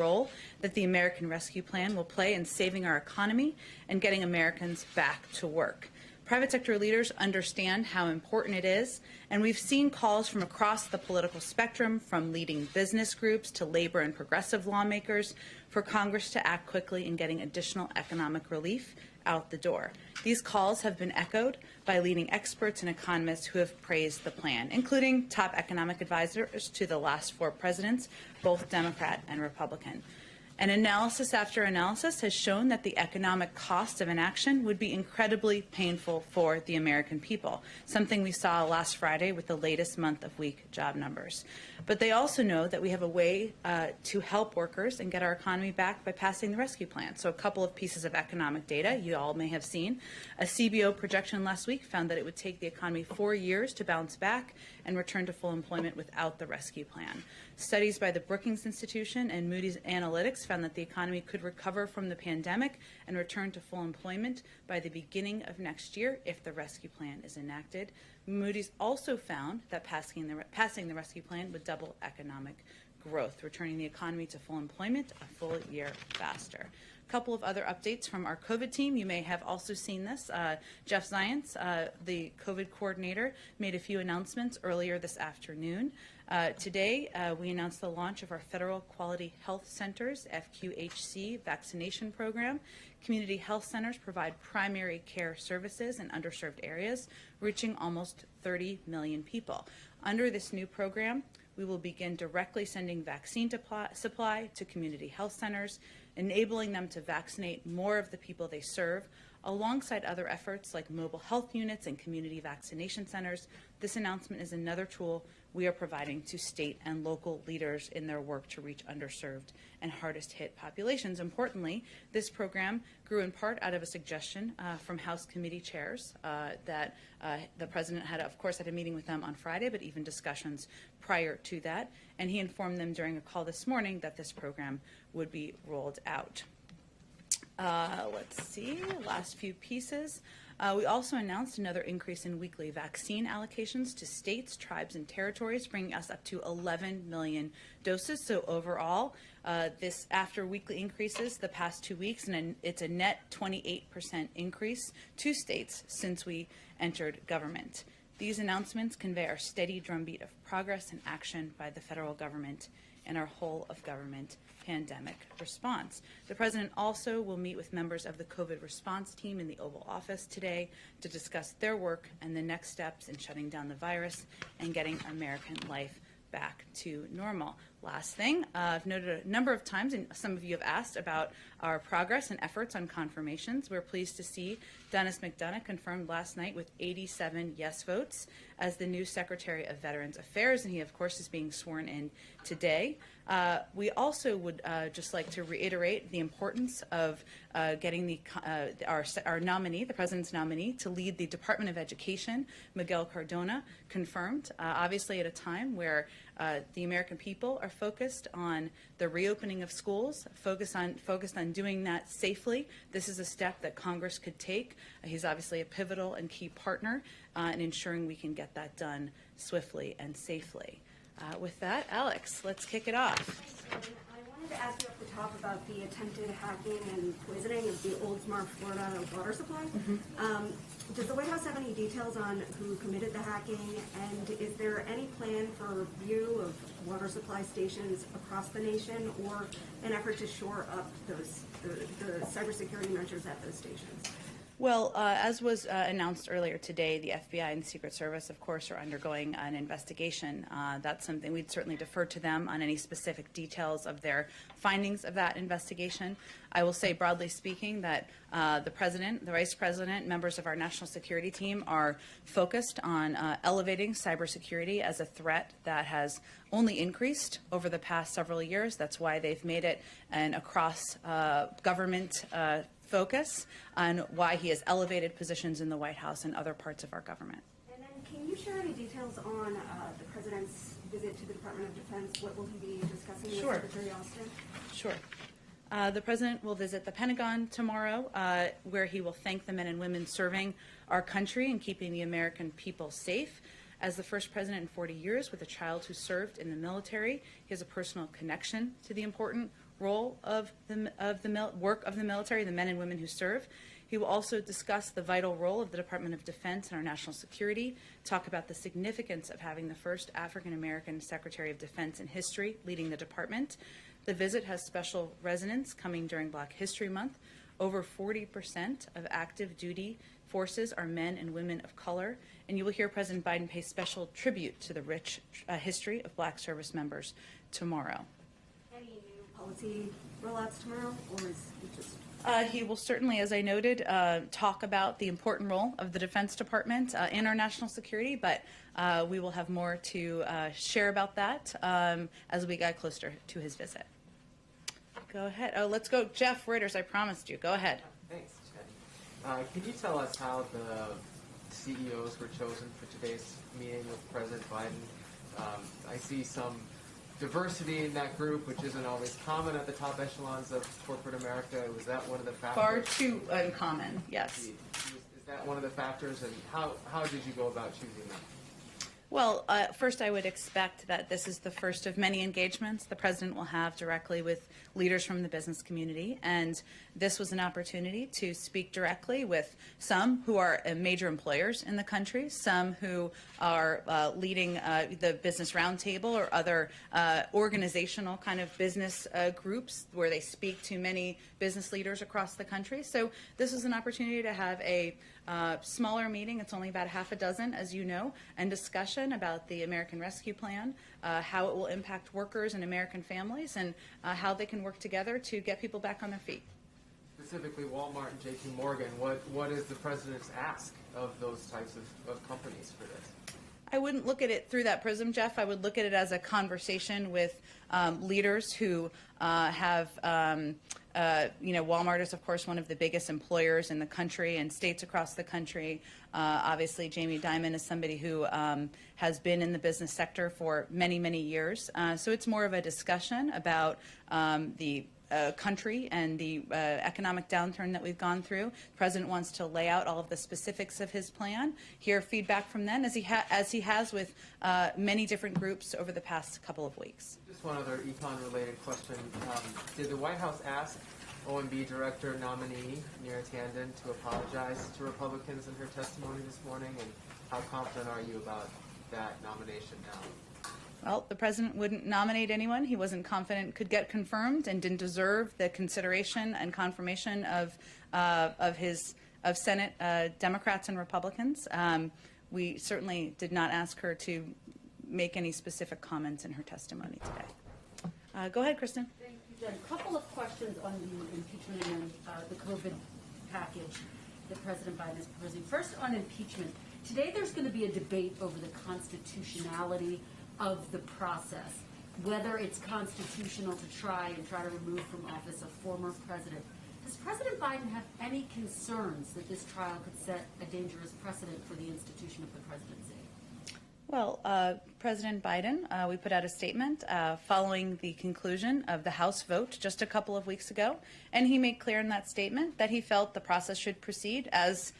role that the American Rescue Plan will play in saving our economy and getting Americans back to work. Private sector leaders understand how important it is, and we've seen calls from across the political spectrum, from leading business groups to labor and progressive lawmakers, for Congress to act quickly in getting additional economic relief out the door. These calls have been echoed by leading experts and economists who have praised the plan, including top economic advisors to the last 4 presidents, both Democrat and Republican. And analysis after analysis has shown that the economic cost of inaction would be incredibly painful for the American people, something we saw last Friday with the latest month of weak job numbers. But they also know that we have a way to help workers and get our economy back by passing the rescue plan. So a couple of pieces of economic data you all may have seen. A CBO projection last week found that it would take the economy 4 years to bounce back and return to full employment without the rescue plan. Studies by the Brookings Institution and Moody's Analytics found that the economy could recover from the pandemic and return to full employment by the beginning of next year if the rescue plan is enacted. Moody's also found that passing the rescue plan would double economic growth, returning the economy to full employment a full year faster. A couple of other updates from our COVID team. You may have also seen this. Jeff Zients, the COVID coordinator, made a few announcements earlier this afternoon. Today, we announced the launch of our Federal Quality Health Centers, FQHC, vaccination program. Community health centers provide primary care services in underserved areas, reaching almost 30 million people. Under this new program, we will begin directly sending vaccine supply to community health centers, enabling them to vaccinate more of the people they serve, alongside other efforts like mobile health units and community vaccination centers. This announcement is another tool we are providing to state and local leaders in their work to reach underserved and hardest hit populations. Importantly, this program grew in part out of a suggestion from House committee chairs that the president had, of course, had a meeting with them on Friday, but even discussions prior to that. And he informed them during a call this morning that this program would be rolled out. Let's see, last few pieces. We also announced another increase in weekly vaccine allocations to states, tribes, and territories, bringing us up to 11 million doses. So overall, this after weekly increases the past 2 weeks, and it's a net 28% increase to states since we entered government. These announcements convey our steady drumbeat of progress and action by the federal government in our whole of government pandemic response. The president also will meet with members of the COVID response team in the Oval Office today to discuss their work and the next steps in shutting down the virus and getting American life back to normal. Last thing, I've noted a number of times, and some of you have asked about our progress and efforts on confirmations. We're pleased to see Dennis McDonough confirmed last night with 87 yes votes as the new Secretary of Veterans Affairs, and he, of course, is being sworn in today. We also would just like to reiterate the importance of getting our nominee, the president's nominee, to lead the Department of Education, Miguel Cardona, confirmed, obviously at a time where the American people are focused on the reopening of schools, focused on doing that safely. This is a step that Congress could take. He's obviously a pivotal and key partner in ensuring we can get that done swiftly and safely. With that, Alex, let's kick it off. I wanted to ask you off the top about the attempted hacking and poisoning of the Oldsmar, Florida water supply. Does the White House have any details on who committed the hacking, and is there any plan for review of water supply stations across the nation, or an effort to shore up the cybersecurity measures at those stations? Well, as was announced earlier today, the FBI and the Secret Service, of course, are undergoing an investigation. That's something we'd certainly defer to them on any specific details of their findings of that investigation. I will say, broadly speaking, that the President, the Vice President, members of our national security team are focused on elevating cybersecurity as a threat that has only increased over the past several years. That's why they've made it an across government focus on why he has elevated positions in the White House and other parts of our government. And then can you share any details on the President's visit to the Department of Defense? What will he be discussing with Secretary Austin? Sure. The President will visit the Pentagon tomorrow, where he will thank the men and women serving our country and keeping the American people safe. As the first president in 40 years with a child who served in the military, he has a personal connection to the important role of the work of the military, the men and women who serve. He will also discuss the vital role of the Department of Defense in our national security, talk about the significance of having the first African-American Secretary of Defense in history leading the department. The visit has special resonance coming during Black History Month. Over 40% of active duty forces are men and women of color, and you will hear President Biden pay special tribute to the rich history of Black service members tomorrow. Any new policy rollouts tomorrow, or is it just... He will certainly, as I noted, talk about the important role of the Defense Department in our national security, but we will have more to share about that as we get closer to his visit. Go ahead. Oh, let's go. Jeff Reuters, I promised you. Go ahead. Thanks, Jen. Can you tell us how the CEOs were chosen for today's meeting with President Biden? I see some diversity in that group, which isn't always common at the top echelons of corporate America. Was that one of the factors? Far too uncommon, yes. Is that one of the factors, and how did you go about choosing them? Well, first, I would expect that this is the first of many engagements the president will have directly with leaders from the business community. And this was an opportunity to speak directly with some who are major employers in the country, some who are leading the Business Roundtable or other organizational kind of business groups where they speak to many business leaders across the country. So this is an opportunity to have a smaller meeting. It's only about half a dozen, as you know, and discussion about the American Rescue Plan, how it will impact workers and American families, and how they can work together to get people back on their feet. Specifically, Walmart and J.P. Morgan, what is the president's ask of those types of companies for this? I wouldn't look at it through that prism, Jeff. I would look at it as a conversation with leaders who have, Walmart is, of course, one of the biggest employers in the country and states across the country. Obviously, Jamie Dimon is somebody who has been in the business sector for many, many years. So it's more of a discussion about the country and the economic downturn that we've gone through. The president wants to lay out all of the specifics of his plan, hear feedback from them, as he has with many different groups over the past couple of weeks. Just one other econ-related question. Did the White House ask OMB Director nominee Neera Tanden to apologize to Republicans in her testimony this morning, and how confident are you about that nomination now? Well, the president wouldn't nominate anyone he wasn't confident could get confirmed and didn't deserve the consideration and confirmation of Senate Democrats and Republicans. We certainly did not ask her to make any specific comments in her testimony today. Go ahead, Kristen. Thank you, Jen. A couple of questions on the impeachment and the COVID package that President Biden is proposing. First, on impeachment. Today there's going to be a debate over the constitutionality of the process, whether it's constitutional to try to remove from office a former president. Does President Biden have any concerns that this trial could set a dangerous precedent for the institution of the presidency? Well, President Biden, we put out a statement following the conclusion of the House vote just a couple of weeks ago, and he made clear in that statement that he felt the process should proceed as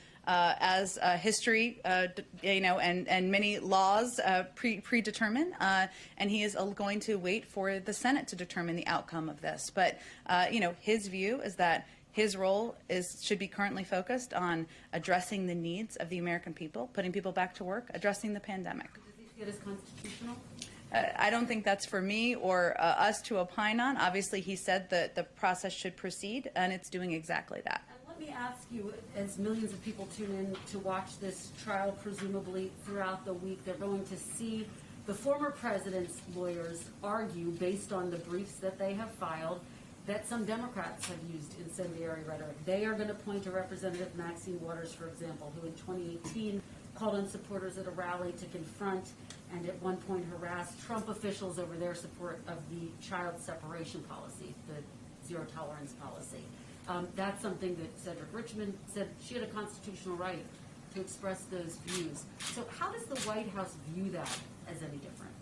history, and many laws predetermine, and he is going to wait for the Senate to determine the outcome of this. But his view is that his role should be currently focused on addressing the needs of the American people, putting people back to work, addressing the pandemic. Does he see it as constitutional? I don't think that's for me or us to opine on. Obviously, he said that the process should proceed, and it's doing exactly that. Let me ask you, as millions of people tune in to watch this trial, presumably throughout the week, they're going to see the former president's lawyers argue, based on the briefs that they have filed, that some Democrats have used incendiary rhetoric. They are going to point to Representative Maxine Waters, for example, who in 2018 called on supporters at a rally to confront and at one point harassed Trump officials over their support of the child separation policy, the zero tolerance policy. That's something that Cedric Richmond said she had a constitutional right to express those views. So how does the White House view that as any different?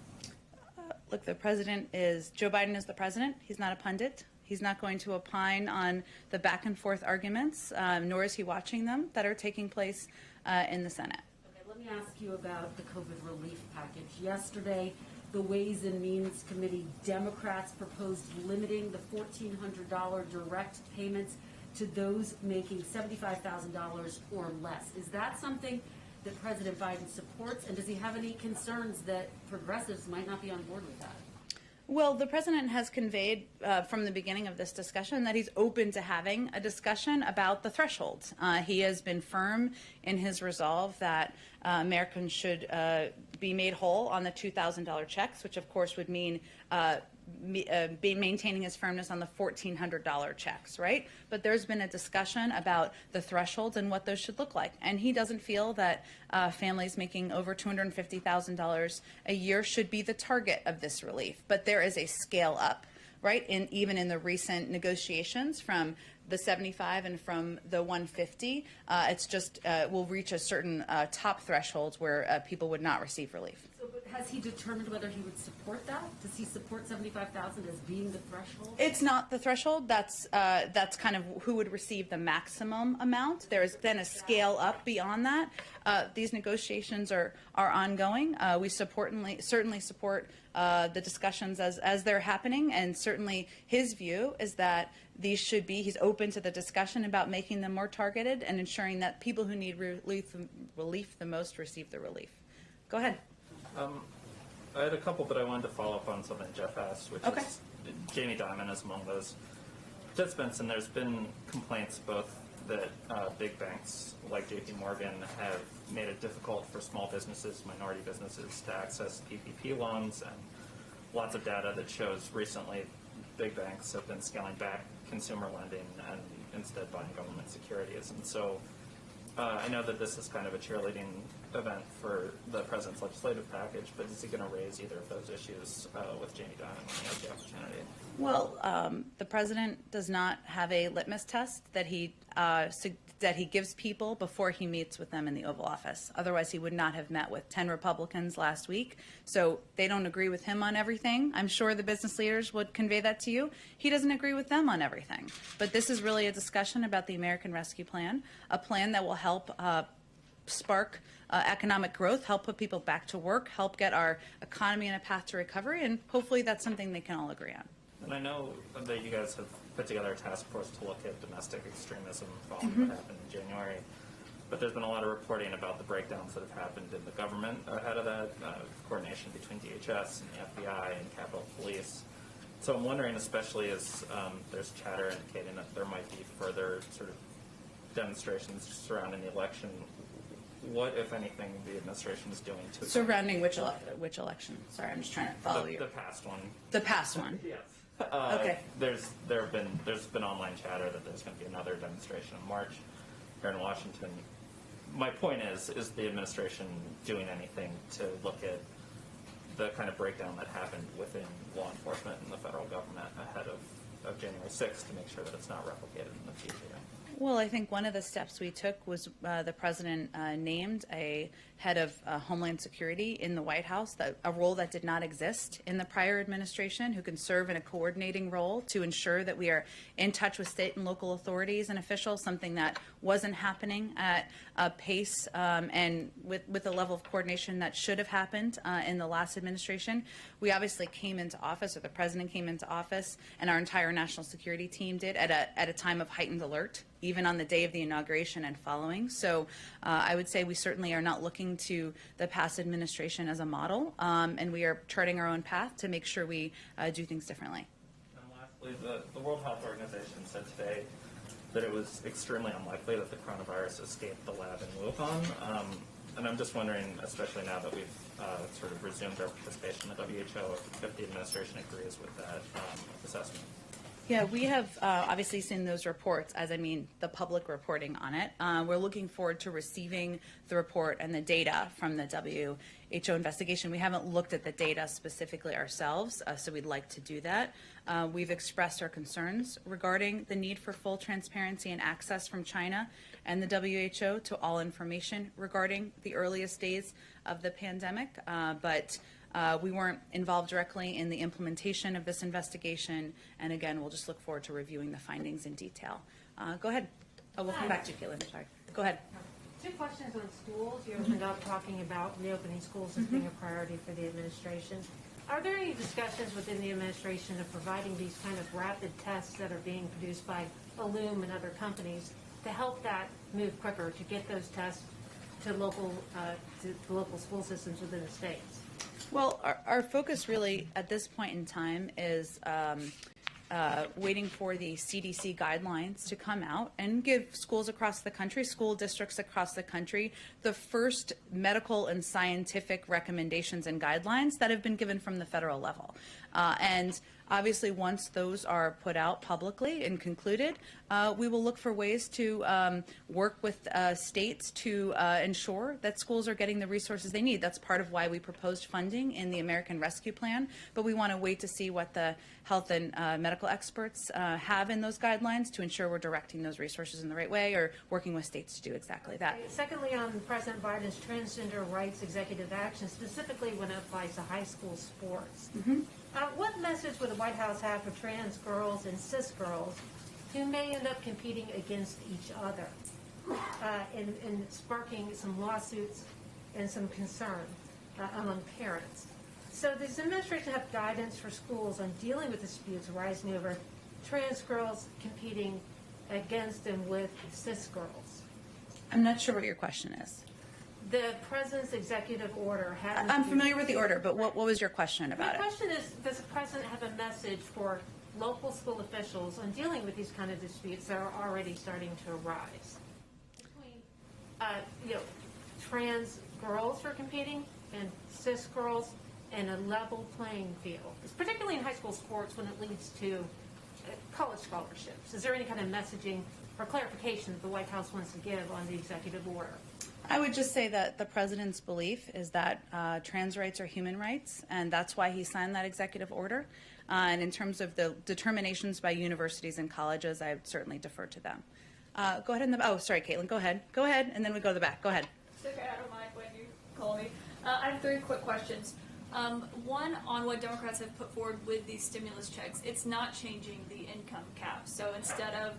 Look, Joe Biden is the president. He's not a pundit. He's not going to opine on the back and forth arguments, nor is he watching them that are taking place in the Senate. Okay, let me ask you about the COVID relief package. Yesterday, the Ways and Means Committee Democrats proposed limiting the $1,400 direct payments to those making $75,000 or less. Is that something that President Biden supports, and does he have any concerns that progressives might not be on board with that? Well, the president has conveyed from the beginning of this discussion that he's open to having a discussion about the thresholds. He has been firm in his resolve that Americans should be made whole on the $2,000 checks, which of course would mean maintaining his firmness on the $1,400 checks, right? But there's been a discussion about the thresholds and what those should look like. And he doesn't feel that families making over $250,000 a year should be the target of this relief. But there is a scale up, right? Even in the recent negotiations from the 75 and from the 150, it's just will reach a certain top thresholds where people would not receive relief. So, but has he determined whether he would support that? Does he support 75,000 as being the threshold? It's not the threshold. That's kind of who would receive the maximum amount. There is then a scale up beyond that. These negotiations are ongoing. We certainly support the discussions as they're happening, and certainly his view is that these should be, he's open to the discussion about making them more targeted and ensuring that people who need relief the most receive the relief. Go ahead. I had a couple, but I wanted to follow up on something Jeff asked, which Okay. is Jamie Dimon is among those participants, and there's been complaints both that big banks like JP Morgan have made it difficult for small businesses, minority businesses to access PPP loans, and lots of data that shows recently big banks have been scaling back consumer lending and instead buying government securities. And so I know that this is kind of a cheerleading event for the president's legislative package, but is he going to raise either of those issues with Jamie Dimon when he has the opportunity? Well, the president does not have a litmus test that he gives people before he meets with them in the Oval Office. Otherwise, he would not have met with 10 Republicans last week. So they don't agree with him on everything. I'm sure the business leaders would convey that to you. He doesn't agree with them on everything. But this is really a discussion about the American Rescue Plan, a plan that will help spark economic growth, help put people back to work, help get our economy on a path to recovery, and hopefully that's something they can all agree on. And I know that you guys have put together a task force to look at domestic extremism following what happened in January. But there's been a lot of reporting about the breakdowns that have happened in the government ahead of that, coordination between DHS and the FBI and Capitol Police. So I'm wondering, especially as there's chatter indicating that there might be further sort of demonstrations surrounding the election, what, if anything, the administration is doing to Surrounding which election? Sorry, I'm just trying to follow you. the past one. The past one. Yes. Okay. There's been online chatter that there's going to be another demonstration in March here in Washington. My point is the administration doing anything to look at the kind of breakdown that happened within law enforcement and the federal government ahead of January 6th to make sure that it's not replicated in the future? Well, I think one of the steps we took was the president named a head of Homeland Security in the White House, a role that did not exist in the prior administration, who can serve in a coordinating role to ensure that we are in touch with state and local authorities and officials, something that wasn't happening at a pace and with the level of coordination that should have happened in the last administration. We obviously came into office, or the president came into office, and our entire national security team did at a time of heightened alert, even on the day of the inauguration and following. So I would say we certainly are not looking to the past administration as a model, and we are charting our own path to make sure we do things differently. And lastly, the World Health Organization said today that it was extremely unlikely that the coronavirus escaped the lab in Wuhan. And I'm just wondering, especially now that we've sort of resumed our participation in the WHO, if the administration agrees with that assessment. Yeah, we have obviously seen those reports, as I mean the public reporting on it. We're looking forward to receiving the report and the data from the WHO investigation. We haven't looked at the data specifically ourselves, so we'd like to do that. We've expressed our concerns regarding the need for full transparency and access from China and the WHO to all information regarding the earliest days of the pandemic, but we weren't involved directly in the implementation of this investigation, and again, we'll just look forward to reviewing the findings in detail. Go ahead. Oh, we'll come back to you, Caitlin. Sorry. Go ahead. Two questions on schools. You opened up talking about reopening schools as being a priority for the administration. Are there any discussions within the administration of providing these kind of rapid tests that are being produced by Loom and other companies to help that move quicker, to get those tests to local school systems within the states? Well, our focus really at this point in time is waiting for the CDC guidelines to come out and give schools across the country, school districts across the country, the first medical and scientific recommendations and guidelines that have been given from the federal level. And obviously, once those are put out publicly and concluded, we will look for ways to work with states to ensure that schools are getting the resources they need. That's part of why we proposed funding in the American Rescue Plan, but we want to wait to see what the health and medical experts have in those guidelines to ensure we're directing those resources in the right way or working with states to do exactly that. Secondly, on President Biden's transgender rights executive action, specifically when it applies to high school sports. What message would the White House have for trans girls and cis girls who may end up competing against each other and sparking some lawsuits and some concern among parents? So does the administration have guidance for schools on dealing with disputes arising over trans girls competing against and with cis girls? I'm not sure what your question is. The president's executive order has... I'm familiar with the order, but what was your question about it? My question is, does the president have a message for local school officials on dealing with these kind of disputes that are already starting to arise between, trans girls who are competing and cis girls and a level playing field, particularly in high school sports when it leads to college scholarships? Is there any kind of messaging or clarification that the White House wants to give on the executive order? I would just say that the president's belief is that trans rights are human rights, and that's why he signed that executive order. And in terms of the determinations by universities and colleges, I would certainly defer to them. Go ahead. Oh, sorry, Caitlin, go ahead. Go ahead, and then we go to the back. Go ahead. It's okay, I don't mind when you call me. I have 3 quick questions. One, on what Democrats have put forward with these stimulus checks. It's not changing the income cap. So instead of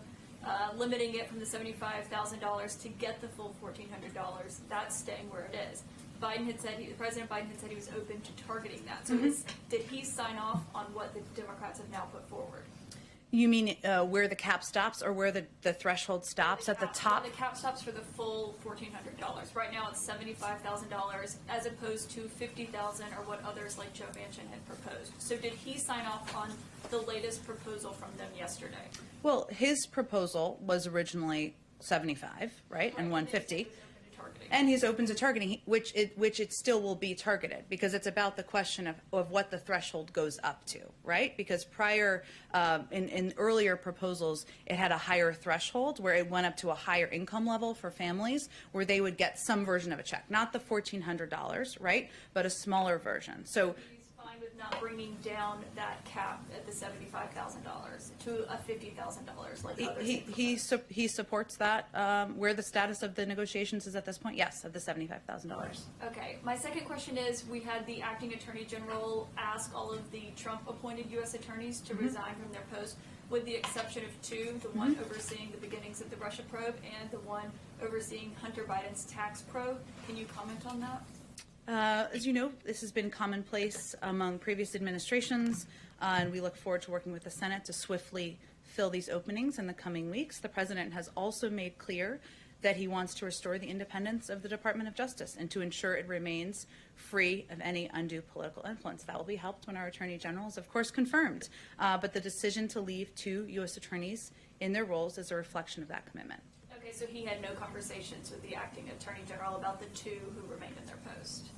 limiting it from the $75,000 to get the full $1,400, that's staying where it is. President Biden had said he was open to targeting that. So did he sign off on what the Democrats have now put forward? You mean where the cap stops or where the threshold stops at the top? The cap stops for the full $1,400. Right now it's $75,000 as opposed to $50,000 or what others like Joe Manchin had proposed. So did he sign off on the latest proposal from them yesterday? Well, his proposal was originally 75, right, and 150. And he's open to targeting, which it still will be targeted, because it's about the question of what the threshold goes up to, right? Because prior, in earlier proposals, it had a higher threshold where it went up to a higher income level for families where they would get some version of a check, not the $1,400, right, but a smaller version. So fine with not bringing down that cap at the $75,000 to a $50,000 like others. he supports that. Where the status of the negotiations is at this point, yes, of the $75,000. Okay. My second question is, we had the acting attorney general ask all of the Trump-appointed U.S. attorneys to resign from their post, with the exception of 2, the one overseeing the beginnings of the Russia probe and the one overseeing Hunter Biden's tax probe. Can you comment on that? As you know, this has been commonplace among previous administrations, and we look forward to working with the Senate to swiftly fill these openings in the coming weeks. The President has also made clear that he wants to restore the independence of the Department of Justice and to ensure it remains free of any undue political influence. That will be helped when our Attorney General is, of course, confirmed. But the decision to leave 2 U.S. attorneys in their roles is a reflection of that commitment. Okay, so he had no conversations with the acting attorney general about the 2 who remained in their post.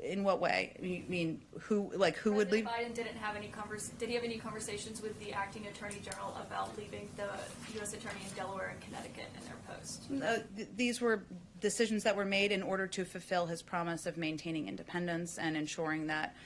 In what way? You mean who would leave? Biden didn't have any Did he have any conversations with the acting attorney general about leaving the U.S. attorney in Delaware and Connecticut in their post? These were decisions that were made in order to fulfill his promise of maintaining independence and ensuring that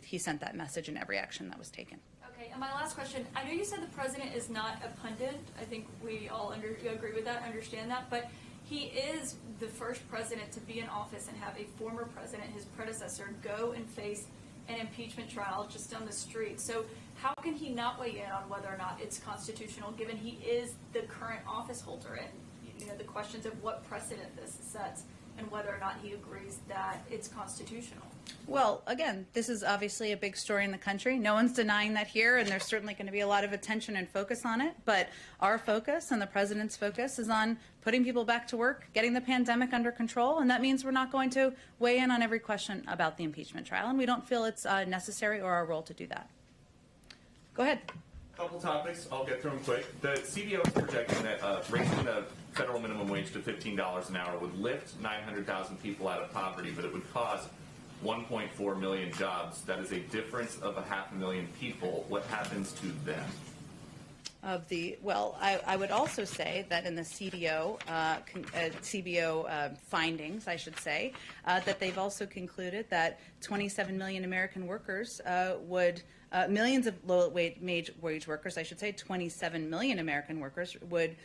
he sent that message in every action that was taken. Okay, and my last question, I know you said the president is not a pundit. I think we all agree with that, understand that, but he is the first president to be in office and have a former president, his predecessor, go and face an impeachment trial just on the street. So how can he not weigh in on whether or not it's constitutional, given he is the current office holder, and the questions of what precedent this sets and whether or not he agrees that it's constitutional? Well, again, this is obviously a big story in the country. No one's denying that here, and there's certainly going to be a lot of attention and focus on it. But our focus and the president's focus is on putting people back to work, getting the pandemic under control, and that means we're not going to weigh in on every question about the impeachment trial, and we don't feel it's necessary or our role to do that. Go ahead. Couple topics, I'll get through them quick. The CBO is projecting that raising the federal minimum wage to $15 an hour would lift 900,000 people out of poverty, but it would cause 1.4 million jobs. That is a difference of 500,000 people. What happens to them? Well, I would also say that in the CBO findings, I should say, that they've also concluded that 27 million American workers millions of low-wage workers, I should say, 27 million American workers would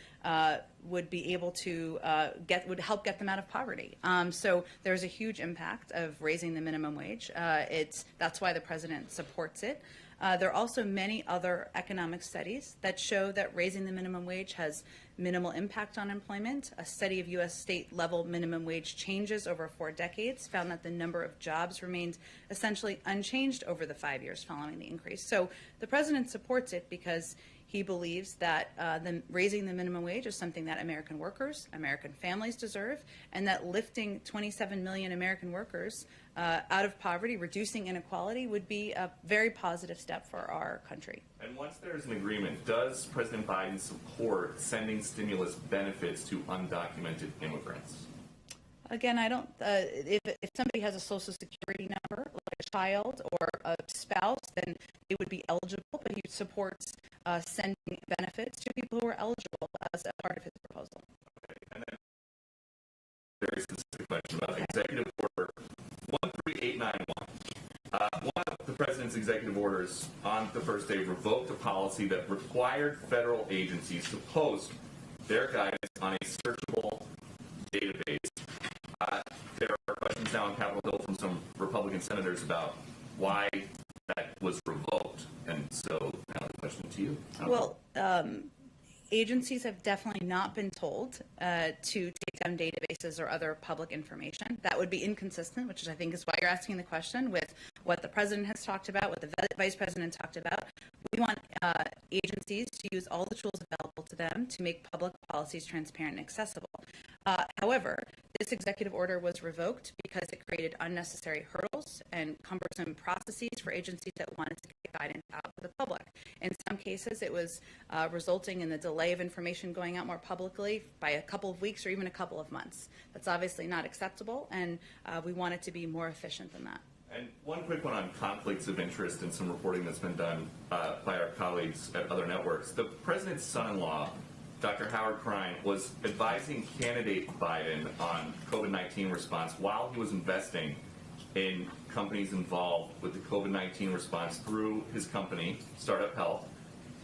be able to would help get them out of poverty. So there's a huge impact of raising the minimum wage. That's why the president supports it. There are also many other economic studies that show that raising the minimum wage has minimal impact on employment. A study of U.S. state-level minimum wage changes over 4 decades found that the number of jobs remained essentially unchanged over the 5 years following the increase. So the president supports it because he believes that raising the minimum wage is something that American workers, American families deserve, and that lifting 27 million American workers out of poverty, reducing inequality, would be a very positive step for our country. And once there's an agreement, does President Biden support sending stimulus benefits to undocumented immigrants? Again, I don't. If somebody has a Social Security number, like a child or a spouse, then they would be eligible. But he supports sending benefits to people who are eligible as a part of his proposal. Okay. And then very specific question about Executive Order 13891. One of the president's executive orders on the first day revoked a policy that required federal agencies to post their guidance on a searchable database. There are questions now on Capitol Hill from some Republican senators about why that was revoked. And so now the question to you. Well, agencies have definitely not been told to take down databases or other public information. That would be inconsistent, which I think is why you're asking the question, with what the president has talked about, what the vice president talked about. We want agencies to use all the tools available to them to make public policies transparent and accessible. However, this executive order was revoked because it created unnecessary hurdles and cumbersome processes for agencies that wanted to get guidance out to the public. In some cases, it was resulting in the delay of information going out more publicly by a couple of weeks or even a couple of months. That's obviously not acceptable, and we want it to be more efficient than that. And one quick one on conflicts of interest and some reporting that's been done by our colleagues at other networks. The president's son-in-law, Dr. Howard Krein, was advising candidate Biden on COVID-19 response while he was investing in companies involved with the COVID-19 response through his company, Startup Health.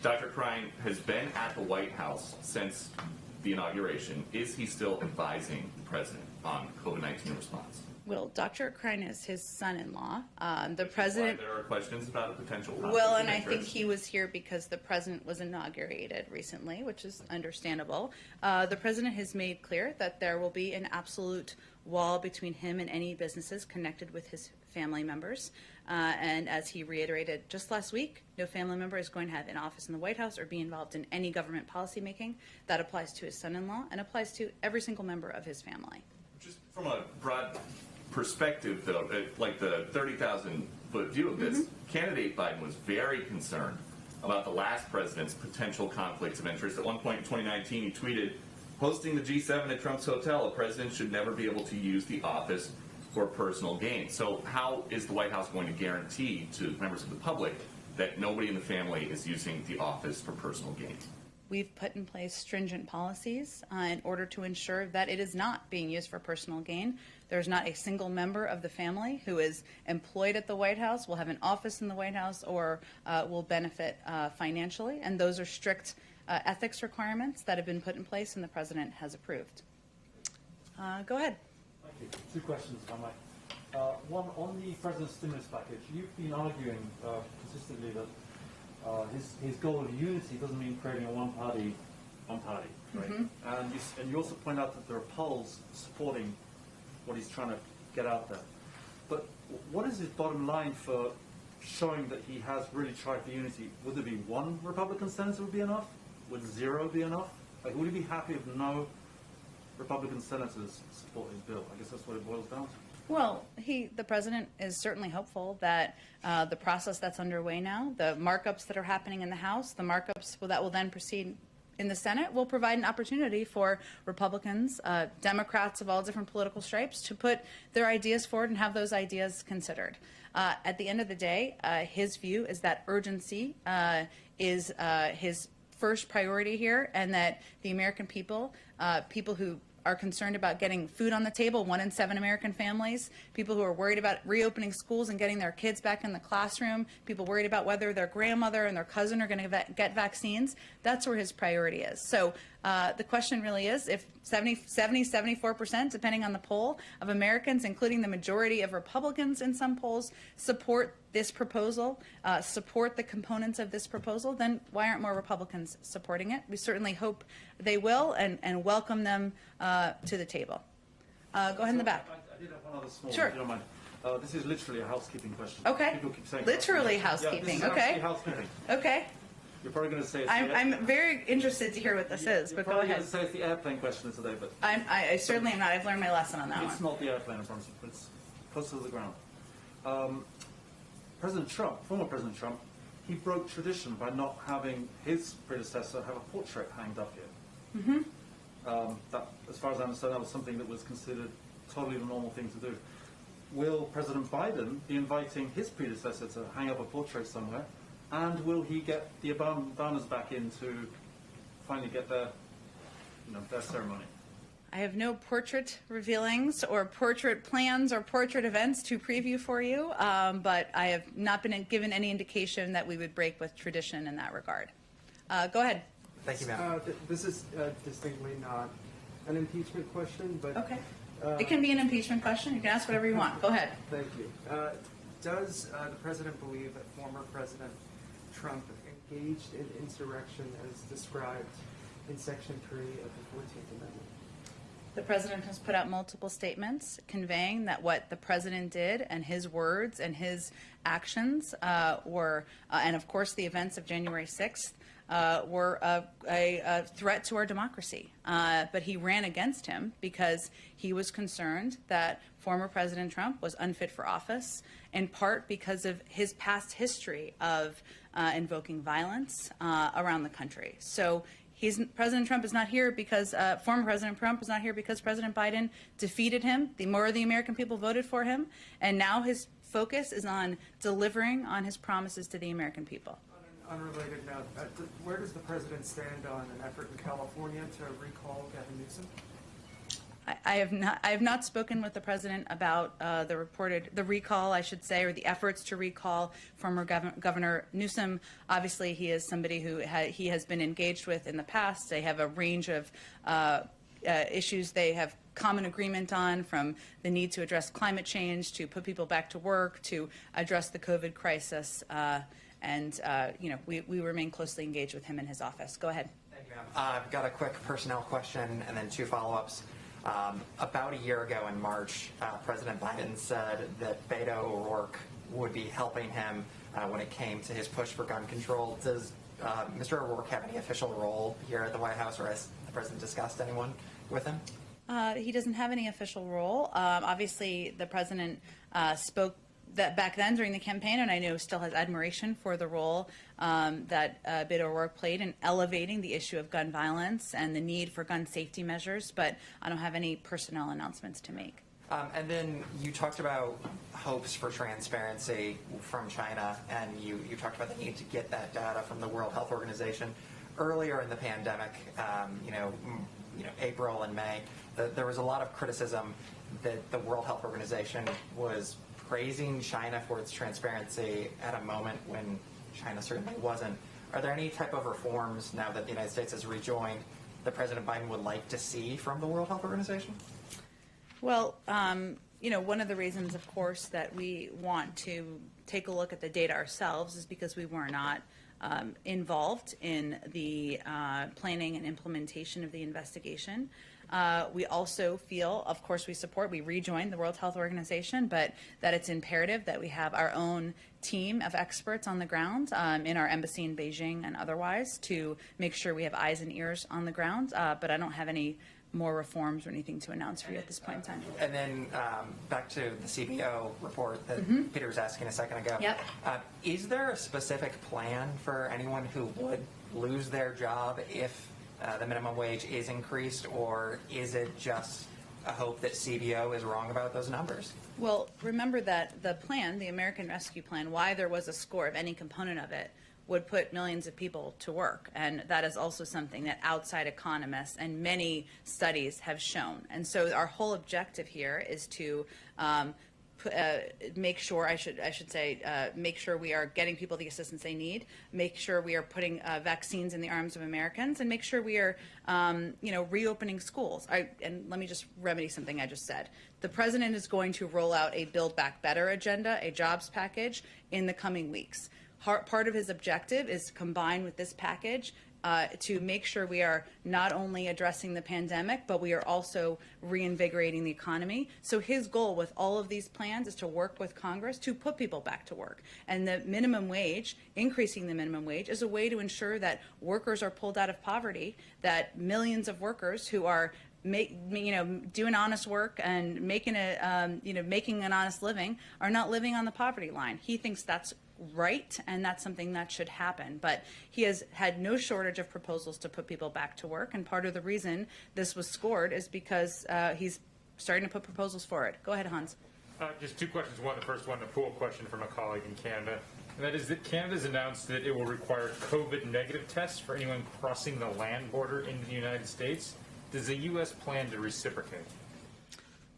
Dr. Krein has been at the White House since the inauguration. Is he still advising the president on COVID-19 response? Well, Dr. Krein is his son-in-law. The president. Why there are questions about a potential conflict Well, of and I think interest. he was here because the president was inaugurated recently, which is understandable. The president has made clear that there will be an absolute wall between him and any businesses connected with his family members. And as he reiterated just last week, no family member is going to have an office in the White House or be involved in any government policymaking. That applies to his son-in-law and applies to every single member of his family. Just from a broad perspective, though, like the 30,000-foot view of this, candidate Biden was very concerned about the last president's potential conflicts of interest. At one point in 2019, he tweeted, hosting the G7 at Trump's hotel, a president should never be able to use the office for personal gain. So how is the White House going to guarantee to members of the public that nobody in the family is using the office for personal gain? We've put in place stringent policies in order to ensure that it is not being used for personal gain. There's not a single member of the family who is employed at the White House, will have an office in the White House, or will benefit financially. And those are strict ethics requirements that have been put in place and the president has approved. Go ahead. Thank you. 2 questions, if I might. One, on the president's stimulus package, you've been arguing consistently that his goal of unity doesn't mean creating a one party, right? And you also point out that there are polls supporting what he's trying to get out there. But what is his bottom line for showing that he has really tried for unity? Would there be one Republican senator would be enough? Would 0 be enough? Like, would he be happy if no Republican senators support his bill? I guess that's what it boils down to. Well, the president is certainly hopeful that the process that's underway now, the markups that are happening in the House, the markups that will then proceed in the Senate, will provide an opportunity for Republicans, Democrats of all different political stripes, to put their ideas forward and have those ideas considered. At the end of the day, his view is that urgency is his first priority here, and that the American people, people who are concerned about getting food on the table, 1 in 7 American families, people who are worried about reopening schools and getting their kids back in the classroom, people worried about whether their grandmother and their cousin are going to get vaccines, that's where his priority is. So the question really is, if 74%, depending on the poll, of Americans, including the majority of Republicans in some polls, support this proposal, support the components of this proposal, then why aren't more Republicans supporting it? We certainly hope they will, and welcome them to the table. Go ahead in the back. I did have one other small, Sure. if you don't mind. This is literally a housekeeping question. Okay. People keep saying Literally Yeah, housekeeping. this is Okay. actually housekeeping. Okay. You're probably going to say it's I'm very interested to hear what this is, but go You're ahead. going to say it's the airplane question today, but I certainly am not. I've learned my lesson on that it's one. not the airplane, I promise you, but it's closer to the ground. President Trump, former President Trump, he broke tradition by not having his predecessor have a portrait hanged up here. That, as far as I understand, that was something that was considered totally the normal thing to do. Will President Biden be inviting his predecessor to hang up a portrait somewhere? And will he get the Obamas back in to finally get their ceremony? I have no portrait revealings or portrait plans or portrait events to preview for you, but I have not been given any indication that we would break with tradition in that regard. Go ahead. Thank you, ma'am. This is distinctly not an impeachment question, but Okay. It can be an impeachment question. You can ask whatever you want. Go ahead. thank you. Does the president believe that former President Trump engaged in insurrection as described in Section 3 of the 14th Amendment? The president has put out multiple statements conveying that what the president did and his words and his actions were, and of course the events of January 6th, were a threat to our democracy. But he ran against him because he was concerned that former President Trump was unfit for office, in part because of his past history of invoking violence around the country. So President Trump is not here because former President Trump is not here because President Biden defeated him. More of the American people voted for him, and now his focus is on delivering on his promises to the American people. On an unrelated note, where does the president stand on an effort in California to recall Gavin Newsom? I have not spoken with the president about the recall, I should say, or the efforts to recall former Governor Newsom. Obviously, he is somebody who he has been engaged with in the past. They have a range of issues they have common agreement on, from the need to address climate change, to put people back to work, to address the COVID crisis. We remain closely engaged with him in his office. Go ahead. Thank you, ma'am. I've got a quick personnel question and then 2 follow-ups. About a year ago in March, President Biden said that Beto O'Rourke would be helping him when it came to his push for gun control. Does Mr. O'Rourke have any official role here at the White House, or has the president discussed anyone with him? He doesn't have any official role. Obviously, the president spoke that back then during the campaign, and I know still has admiration for the role that Beto O'Rourke played in elevating the issue of gun violence and the need for gun safety measures, but I don't have any personnel announcements to make. And then you talked about hopes for transparency from China, and you talked about the need to get that data from the World Health Organization. Earlier in the pandemic, April and May, there was a lot of criticism that the World Health Organization was praising China for its transparency at a moment when China certainly wasn't. Are there any type of reforms now that the United States has rejoined that President Biden would like to see from the World Health Organization? Well, one of the reasons, of course, that we want to take a look at the data ourselves is because we were not involved in the planning and implementation of the investigation. We also feel, of course, we rejoined the World Health Organization, but that it's imperative that we have our own team of experts on the ground in our embassy in Beijing and otherwise to make sure we have eyes and ears on the ground. But I don't have any more reforms or anything to announce for you at this point in time. And then back to the CBO report that Peter was asking a second ago. Yep. Is there a specific plan for anyone who would lose their job if the minimum wage is increased, or is it just a hope that CBO is wrong about those numbers? Well, remember that the plan, the American Rescue Plan, why there was a score of any component of it, would put millions of people to work. And that is also something that outside economists and many studies have shown. And so our whole objective here is to make sure, make sure we are getting people the assistance they need, make sure we are putting vaccines in the arms of Americans, and make sure we are, reopening schools. And let me just remedy something I just said. The president is going to roll out a Build Back Better agenda, a jobs package, in the coming weeks. Part of his objective is to combine with this package to make sure we are not only addressing the pandemic, but we are also reinvigorating the economy. So his goal with all of these plans is to work with Congress to put people back to work. And the minimum wage, increasing the minimum wage, is a way to ensure that workers are pulled out of poverty, that millions of workers who are doing honest work and making an honest living are not living on the poverty line. He thinks that's right, and that's something that should happen. But he has had no shortage of proposals to put people back to work, and part of the reason this was scored is because he's starting to put proposals forward. Go ahead, Hans. Just two questions. The first one, a pool question from a colleague in Canada, and that is that Canada's announced that it will require COVID negative tests for anyone crossing the land border into the United States. Does the U.S. plan to reciprocate?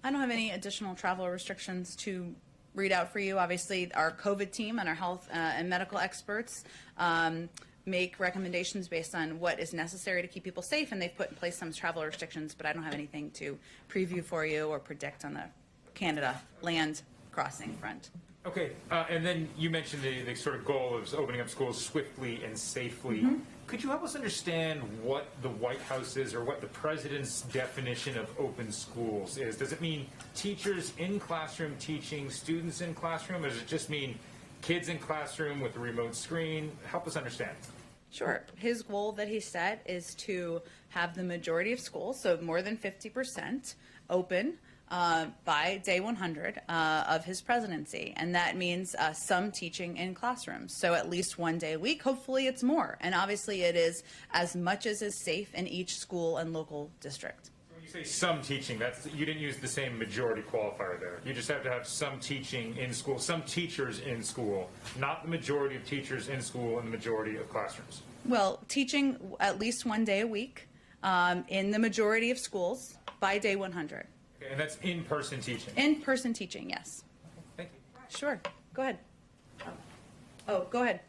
I don't have any additional travel restrictions to read out for you. Obviously, our COVID team and our health and medical experts make recommendations based on what is necessary to keep people safe, and they've put in place some travel restrictions, but I don't have anything to preview for you or predict on the Canada land crossing front. Okay, and then you mentioned the sort of goal of opening up schools swiftly and safely. Could you help us understand what the White House is, or what the president's definition of open schools is? Does it mean teachers in classroom teaching students in classroom, or does it just mean kids in classroom with a remote screen? Help us understand. Sure. His goal that he set is to have the majority of schools, so more than 50%, open by day 100 of his presidency. And that means some teaching in classrooms. So at least one day a week. Hopefully it's more. And obviously it is as much as is safe in each school and local district. When you say some teaching, you didn't use the same majority qualifier there. You just have to have some teaching in school, some teachers in school, not the majority of teachers in school and the majority of classrooms. Well, teaching at least one day a week in the majority of schools by day 100. And that's in-person teaching? In-person teaching, yes. Thank you. Sure. Go ahead. Oh, go ahead.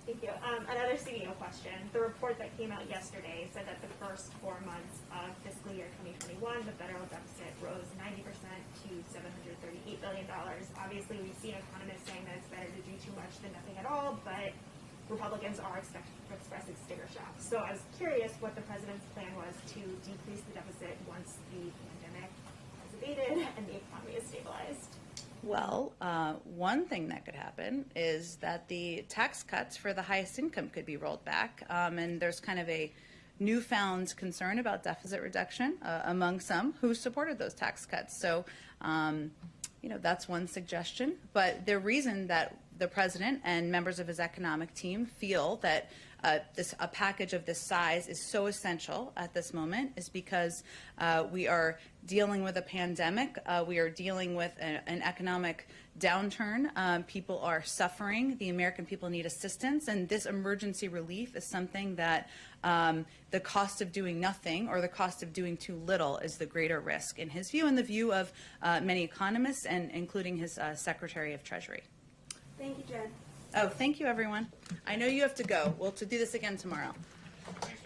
Thank you. Another CBO question. The report that came out yesterday said that the first 4 months of fiscal year 2021, the federal deficit rose 90% to $738 billion. Obviously, we've seen economists saying that it's better to do too much than nothing at all, but Republicans are expressing sticker shock. So I was curious what the president's plan was to decrease the deficit once the pandemic has abated and the economy is stabilized. Well, one thing that could happen is that the tax cuts for the highest income could be rolled back, and there's kind of a newfound concern about deficit reduction among some who supported those tax cuts. So, that's one suggestion. But the reason that the president and members of his economic team feel that a package of this size is so essential at this moment is because we are dealing with a pandemic. We are dealing with an economic downturn. People are suffering. The American people need assistance. And this emergency relief is something that the cost of doing nothing or the cost of doing too little is the greater risk, in his view and the view of many economists, and including his Secretary of Treasury. Thank you, Jen. Oh, thank you, everyone. I know you have to go. We'll do this again tomorrow. Thanks.